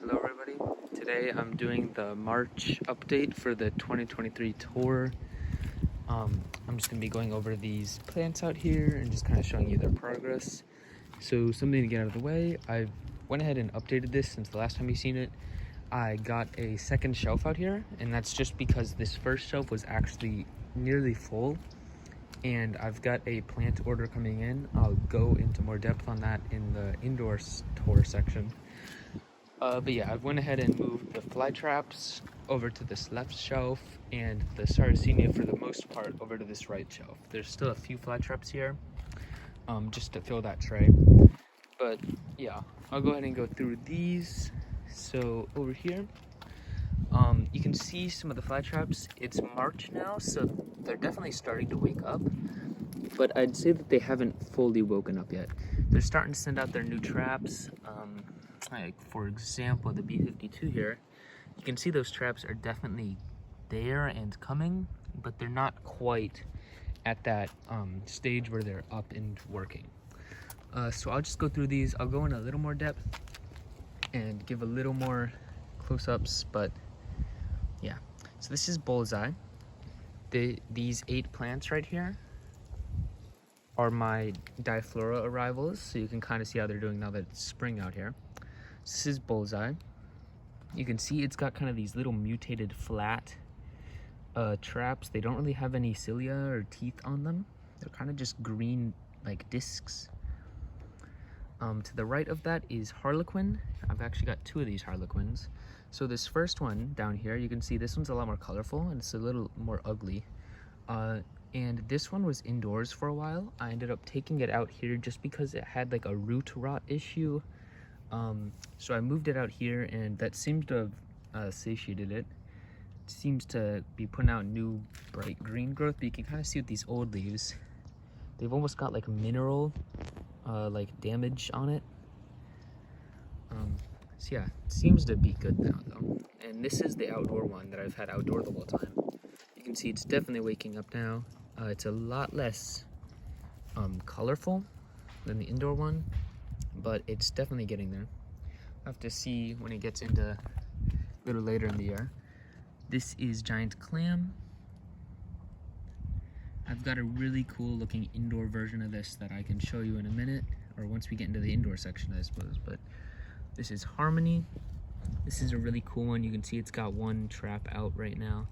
Hello everybody. Today I'm doing the March update for the 2023 tour. I'm just going to be going over these plants out here and just kind of showing you their progress. So something to get out of the way, I went ahead and updated this since the last time you've seen it. I got a second shelf out here, and that's just because this first shelf was actually nearly full. And I've got a plant order coming in. I'll go into more depth on that in the indoor tour section. But yeah, I've went ahead and moved the Flytraps over to this left shelf and the Sarracenia for the most part over to this right shelf. There's still a few Flytraps here, just to fill that tray. But yeah, I'll go ahead and go through these. So over here, you can see some of the Flytraps. It's March now, so they're definitely starting to wake up. But I'd say that they haven't fully woken up yet. They're starting to send out their new traps. Like for example, the B52 here, you can see those traps are definitely there and coming, but they're not quite at that stage where they're up and working. So I'll just go through these. I'll go in a little more depth and give a little more close-ups, but yeah. So this is Bullseye. These 8 plants right here are my Diflora arrivals, so you can kind of see how they're doing now that it's spring out here. This is Bullseye. You can see it's got kind of these little mutated flat traps. They don't really have any cilia or teeth on them. They're kind of just green like discs. To the right of that is Harlequin. I've actually got 2 of these Harlequins. So this first one down here, you can see this one's a lot more colorful and it's a little more ugly. And this one was indoors for a while. I ended up taking it out here just because it had like a root rot issue. So I moved it out here, and that seems to have satiated it. It seems to be putting out new bright green growth, but you can kind of see with these old leaves, they've almost got like mineral like damage on it. So yeah, it seems to be good now though. And this is the outdoor one that I've had outdoor the whole time. You can see it's definitely waking up now. It's a lot less colorful than the indoor one, but it's definitely getting there. I'll have to see when it gets into a little later in the year. This is Giant Clam. I've got a really cool looking indoor version of this that I can show you in a minute, or once we get into the indoor section, I suppose. But this is Harmony. This is a really cool one. You can see it's got 1 trap out right now.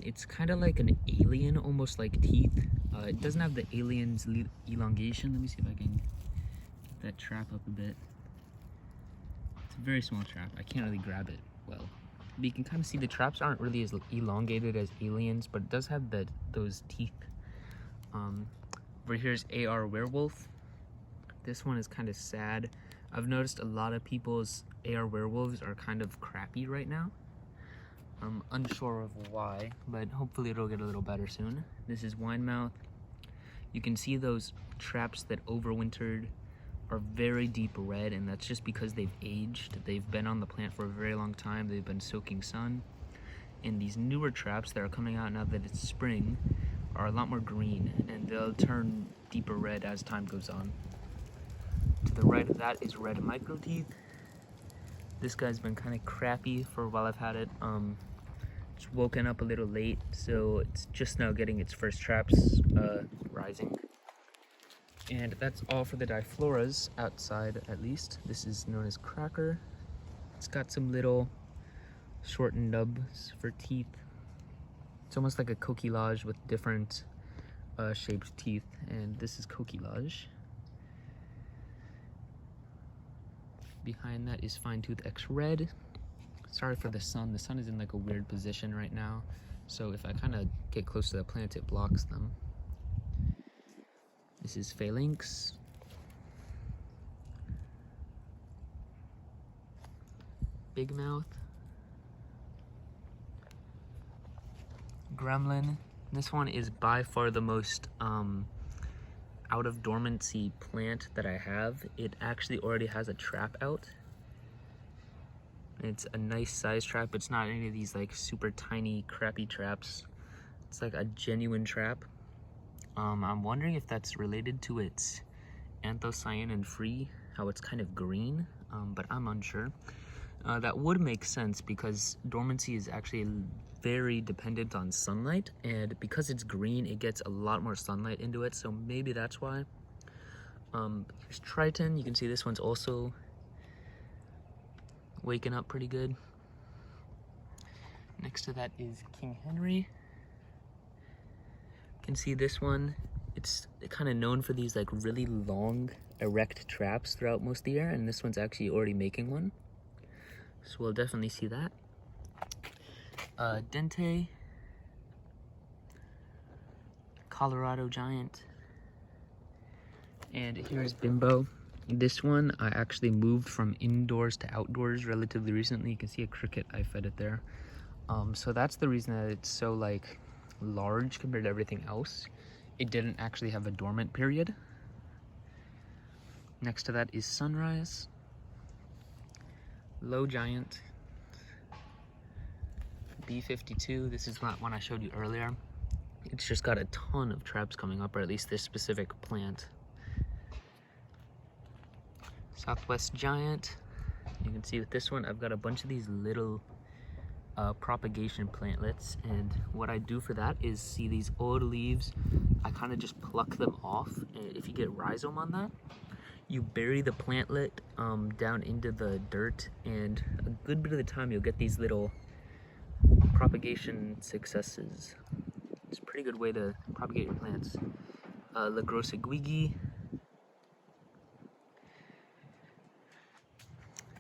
It's kind of like an alien, almost like teeth. It doesn't have the alien's elongation. Let me see if I can get that trap up a bit. It's a very small trap. I can't really grab it well. But you can kind of see the traps aren't really as elongated as aliens, but it does have those teeth. Over here's AR Werewolf. This one is kind of sad. I've noticed a lot of people's AR werewolves are kind of crappy right now. I'm unsure of why, but hopefully it'll get a little better soon. This is Winemouth. You can see those traps that overwintered are very deep red, and that's just because they've aged. They've been on the plant for a very long time. They've been soaking sun. And these newer traps that are coming out now that it's spring are a lot more green, and they'll turn deeper red as time goes on. To the right of that is Red Microteeth. This guy's been kind of crappy for a while I've had it. It's woken up a little late, so it's just now getting its first traps rising. And that's all for the Difloras outside, at least. This is known as Cracker. It's got some little short nubs for teeth. It's almost like a coquillage with different shaped teeth, and this is coquillage. Behind that is Fine Tooth X Red. Sorry for the sun. The sun is in like a weird position right now, so if I kind of get close to the plant, it blocks them. This is Phalanx. Big Mouth. Gremlin. This one is by far the most out of dormancy plant that I have. It actually already has a trap out. It's a nice size trap. It's not any of these like super tiny crappy traps. It's like a genuine trap. I'm wondering if that's related to its anthocyanin free, how it's kind of green, but I'm unsure. That would make sense because dormancy is actually very dependent on sunlight, and because it's green, it gets a lot more sunlight into it, so maybe that's why. Here's Triton. You can see this one's also waking up pretty good. Next to that is King Henry. You can see this one. It's kind of known for these like really long erect traps throughout most of the year, and this one's actually already making one. So we'll definitely see that. Dente, Colorado Giant, and here's Bimbo. This one I actually moved from indoors to outdoors relatively recently. You can see a cricket, I fed it there. So that's the reason that it's so like large compared to everything else. It didn't actually have a dormant period. Next to that is Sunrise, Low Giant, B52. This is not one I showed you earlier. It's just got a ton of traps coming up, or at least this specific plant. Southwest Giant. You can see with this one, I've got a bunch of these little propagation plantlets, and what I do for that is see these old leaves, I kind of just pluck them off, and if you get rhizome on that, you bury the plantlet down into the dirt, and a good bit of the time you'll get these little propagation successes. It's a pretty good way to propagate your plants. La Grossa Guigui,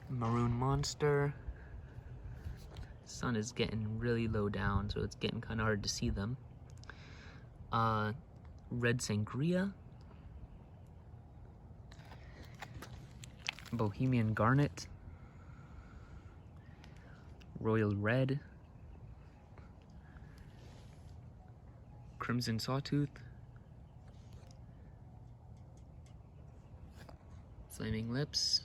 Maroon Monster. Sun is getting really low down, so it's getting kind of hard to see them. Red Sangria, Bohemian Garnet, Royal Red, Crimson Sawtooth, Flaming Lips,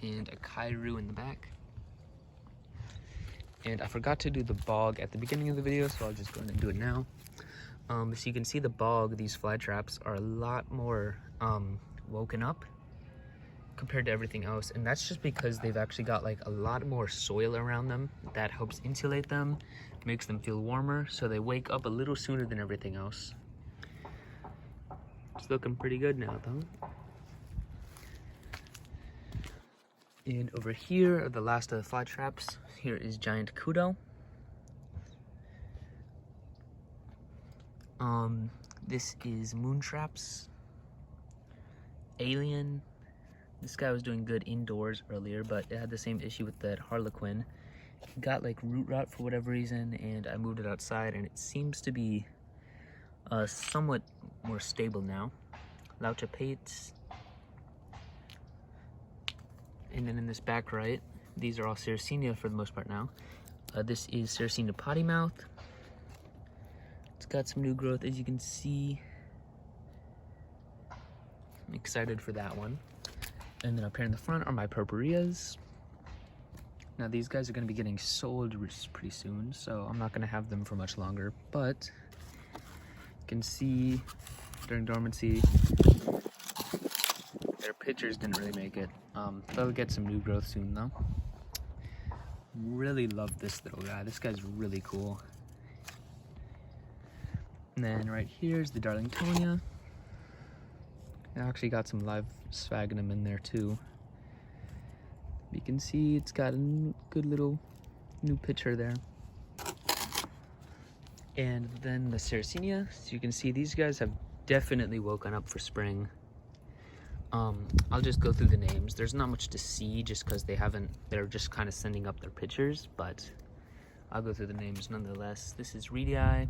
and a Kairu in the back. And I forgot to do the bog at the beginning of the video, so I'll just go ahead and do it now. So you can see the bog, these flytraps are a lot more woken up compared to everything else, and that's just because they've actually got like a lot more soil around them that helps insulate them, makes them feel warmer, so they wake up a little sooner than everything else. It's looking pretty good now though. And over here are the last of the flytraps. Here is Giant Kudo. This is Moontraps, Alien. This guy was doing good indoors earlier, but it had the same issue with that Harlequin. It got like root rot for whatever reason, and I moved it outside, and it seems to be somewhat more stable now. Laucha Pates. And then in this back right, these are all Sarracenia for the most part now. This is Sarracenia Pottymouth. It's got some new growth, as you can see. I'm excited for that one. And then up here in the front are my Purpurias. Now these guys are going to be getting sold pretty soon, so I'm not going to have them for much longer. But you can see during dormancy, their pictures didn't really make it. They'll get some new growth soon though. Really love this little guy. This guy's really cool. And then right here is the Darlingtonia. I actually got some live sphagnum in there too. You can see it's got a good little new picture there. And then the Sarracenia. So you can see these guys have definitely woken up for spring. I'll just go through the names. There's not much to see just because they're just kind of sending up their pictures, but I'll go through the names nonetheless. This is Reedy Eye,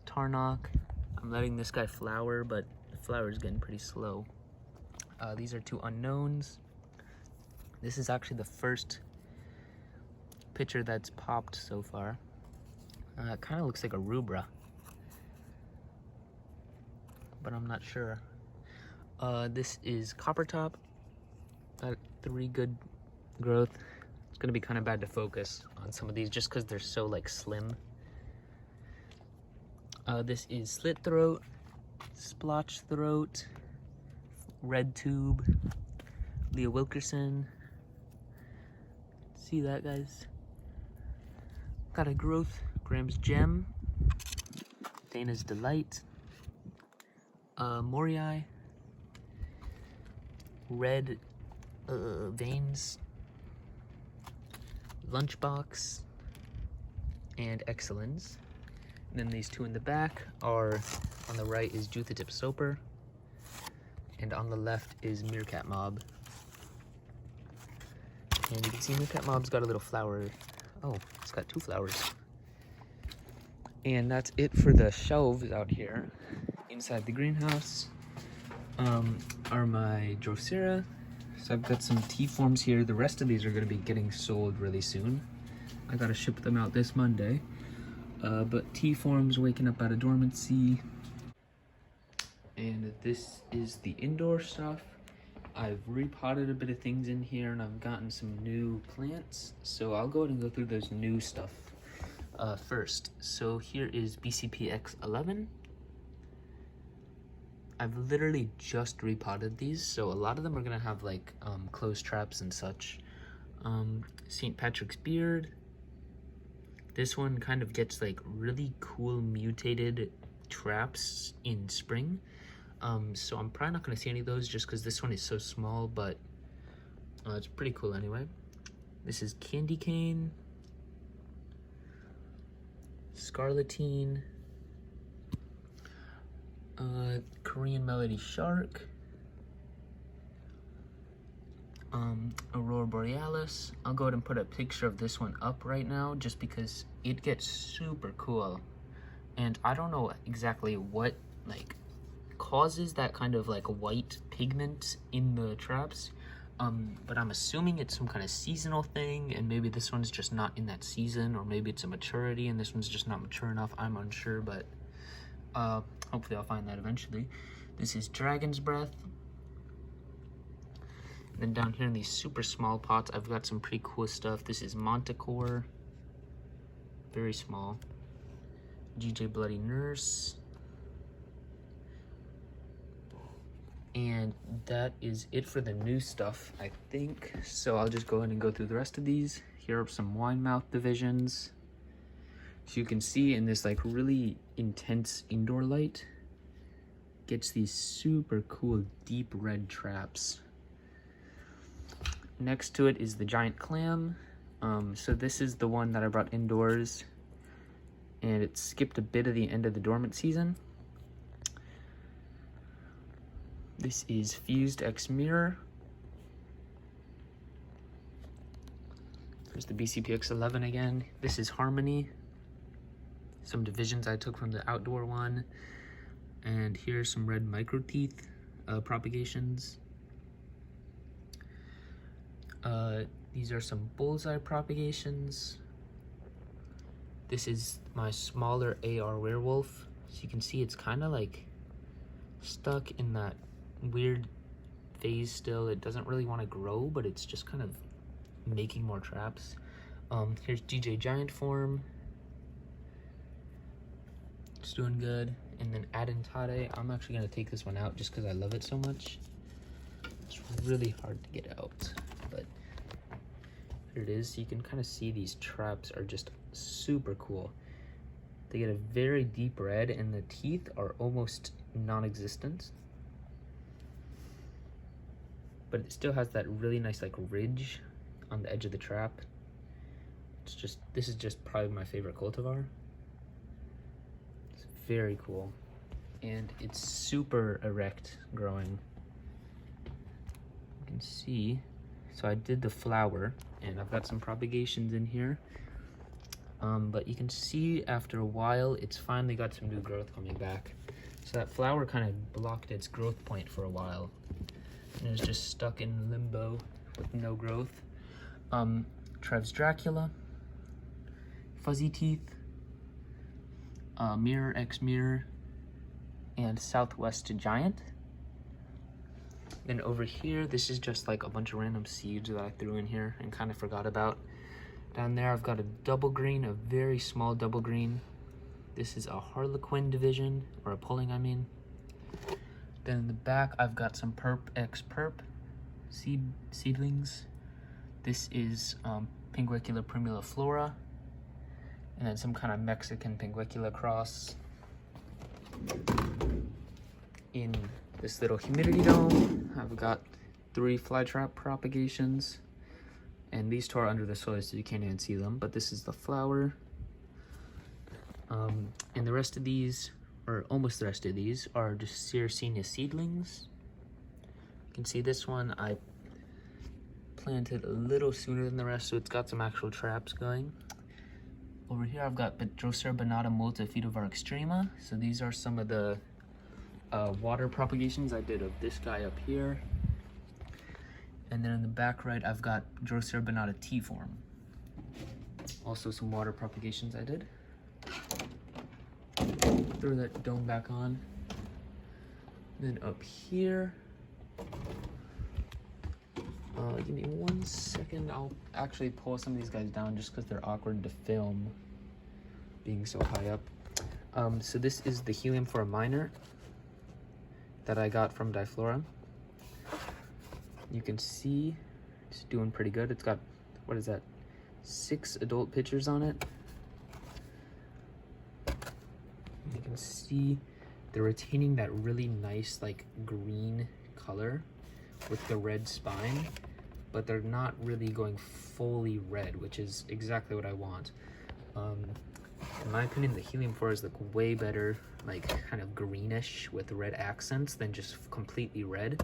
Tarnock. I'm letting this guy flower, but the flower is getting pretty slow. These are two unknowns. This is actually the first picture that's popped so far. It kind of looks like a rubra, but I'm not sure. This is Copper Top. Got 3 good growth. It's gonna be kind of bad to focus on some of these just because they're so like slim. This is Slit Throat, Splotch Throat, Red Tube, Leah Wilkerson. See that, guys? Got a growth, Graham's Gem, Dana's Delight, Morii, Red Veins, Lunchbox, and Excellence. And then these two in the back are, on the right is Juthatip Soper, and on the left is Meerkat Mob. And you can see Meerkat Mob's got a little flower. Oh, it's got 2 flowers. And that's it for the shelves out here. Inside the greenhouse are my Drosera. So I've got some T-forms here. The rest of these are going to be getting sold really soon. I got to ship them out this Monday. But T-forms waking up out of dormancy. And this is the indoor stuff. I've repotted a bit of things in here and I've gotten some new plants. So I'll go ahead and go through those new stuff first. So here is BCP X11. I've literally just repotted these, so a lot of them are gonna have like closed traps and such. St. Patrick's Beard. This one kind of gets like really cool mutated traps in spring. So I'm probably not gonna see any of those just because this one is so small, but it's pretty cool anyway. This is Candy Cane, Scarletine, Korean Melody Shark, Aurora Borealis. I'll go ahead and put a picture of this one up right now just because it gets super cool. And I don't know exactly what like causes that kind of like white pigment in the traps, but I'm assuming it's some kind of seasonal thing, and maybe this one's just not in that season, or maybe it's a maturity and this one's just not mature enough. I'm unsure, but hopefully I'll find that eventually. This is Dragon's Breath. And then down here in these super small pots, I've got some pretty cool stuff. This is Monticore, very small. GJ Bloody Nurse. And that is it for the new stuff, I think. So I'll just go ahead and go through the rest of these. Here are some wine mouth divisions. So you can see in this like really intense indoor light, gets these super cool deep red traps. Next to it is the giant clam. So this is the one that I brought indoors, and it skipped a bit of the end of the dormant season. This is Fused X Mirror. There's the BCPX11 again. This is Harmony. Some divisions I took from the outdoor one. And here's some red micro teeth propagations. These are some bullseye propagations. This is my smaller AR werewolf. So you can see it's kind of like stuck in that weird phase still. It doesn't really want to grow, but it's just kind of making more traps. Here's DJ Giant Form. It's doing good. And then Adentate. I'm actually going to take this one out just because I love it so much. It's really hard to get out, but here it is. You can kind of see these traps are just super cool. They get a very deep red and the teeth are almost non-existent, but it still has that really nice like ridge on the edge of the trap. It's just, this is just probably my favorite cultivar. It's very cool, and it's super erect growing. You can see, so I did the flower and I've got some propagations in here, but you can see after a while it's finally got some new growth coming back. So that flower kind of blocked its growth point for a while, and it was just stuck in limbo with no growth. Trev's Dracula, Fuzzy Teeth, Mirror X Mirror, and Southwest Giant. Then over here, this is just like a bunch of random seeds that I threw in here and kind of forgot about. Down there, I've got a double green, a very small double green. This is a Harlequin division, or a pulling, I mean. Then in the back, I've got some Perp X Perp seedlings. This is Pinguicula primula flora, and then some kind of Mexican Pinguicula cross. In this little humidity dome, I've got 3 flytrap propagations, and these tore under the soil so you can't even see them, but this is the flower. And the rest of these, or almost the rest of these, are just Sarracenia seedlings. You can see this one I planted a little sooner than the rest, so it's got some actual traps going. Over here I've got Drosera Banata Multa Phytovar Extrema. So these are some of the water propagations I did of this guy up here. And then in the back right, I've got Drosera Banata T-form. Also some water propagations I did. Throw that dome back on. Then up here, give me 1 second. I'll actually pull some of these guys down just because they're awkward to film being so high up. So this is the Helium-4 minor that I got from Diflora. You can see it's doing pretty good. It's got, what is that, 6 adult pitchers on it. You can see they're retaining that really nice like green color with the red spine, but they're not really going fully red, which is exactly what I want. In my opinion, the Helium-4s look way better, like kind of greenish with red accents than just completely red,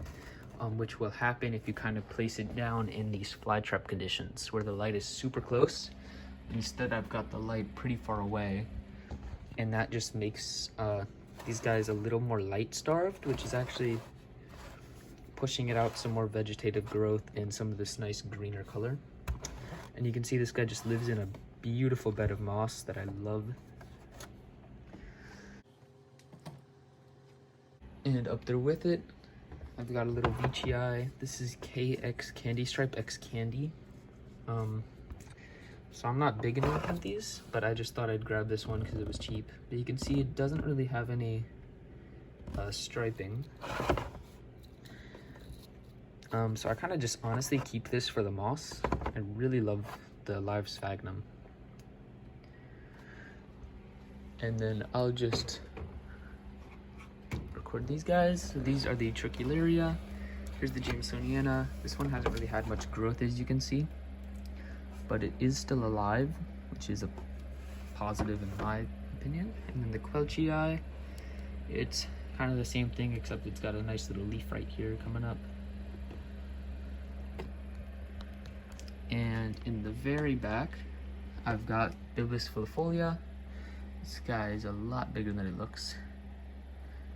which will happen if you kind of place it down in these flytrap conditions where the light is super close. Instead, I've got the light pretty far away, and that just makes these guys a little more light starved, which is actually pushing it out some more vegetative growth and some of this nice greener color. And you can see this guy just lives in a beautiful bed of moss that I love. And up there with it, I've got a little Veitchii. This is KX Candy Stripe X Candy. So I'm not big enough with these, but I just thought I'd grab this one because it was cheap. But you can see it doesn't really have any striping. So I kind of just honestly keep this for the moss. I really love the live sphagnum. And then I'll just record these guys. So these are the Utricularia. Here's the Jamesoniana. This one hasn't really had much growth, as you can see, but it is still alive, which is a positive in my opinion. And then the Quelchii, it's kind of the same thing, except it's got a nice little leaf right here coming up. And in the very back, I've got Biblis filifolia. This guy is a lot bigger than it looks.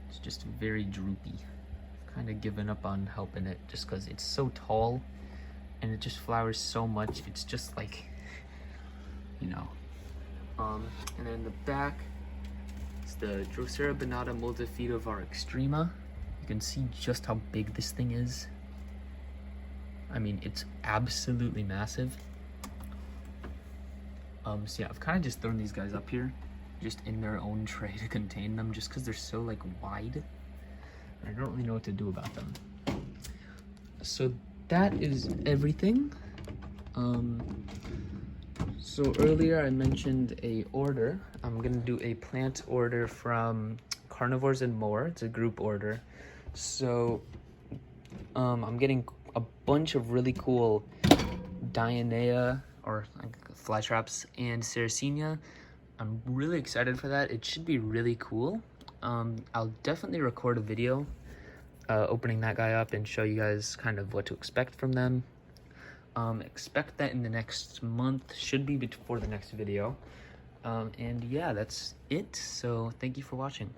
It's just very droopy. I've kind of given up on helping it just because it's so tall and it just flowers so much. It's just like, you know. And then in the back, it's the Drosera Banata Multifida Extrema. You can see just how big this thing is. I mean, it's absolutely massive. So yeah, I've kind of just thrown these guys up here, just in their own tray to contain them, just because they're so like wide. I don't really know what to do about them. So that is everything. So earlier I mentioned a order. I'm gonna do a plant order from Carnivores and More. It's a group order. So I'm getting a bunch of really cool Dionea or like flytraps and Sarracenia. I'm really excited for that. It should be really cool. I'll definitely record a video opening that guy up and show you guys kind of what to expect from them. Expect that in the next month, should be before the next video. And yeah, that's it. So thank you for watching.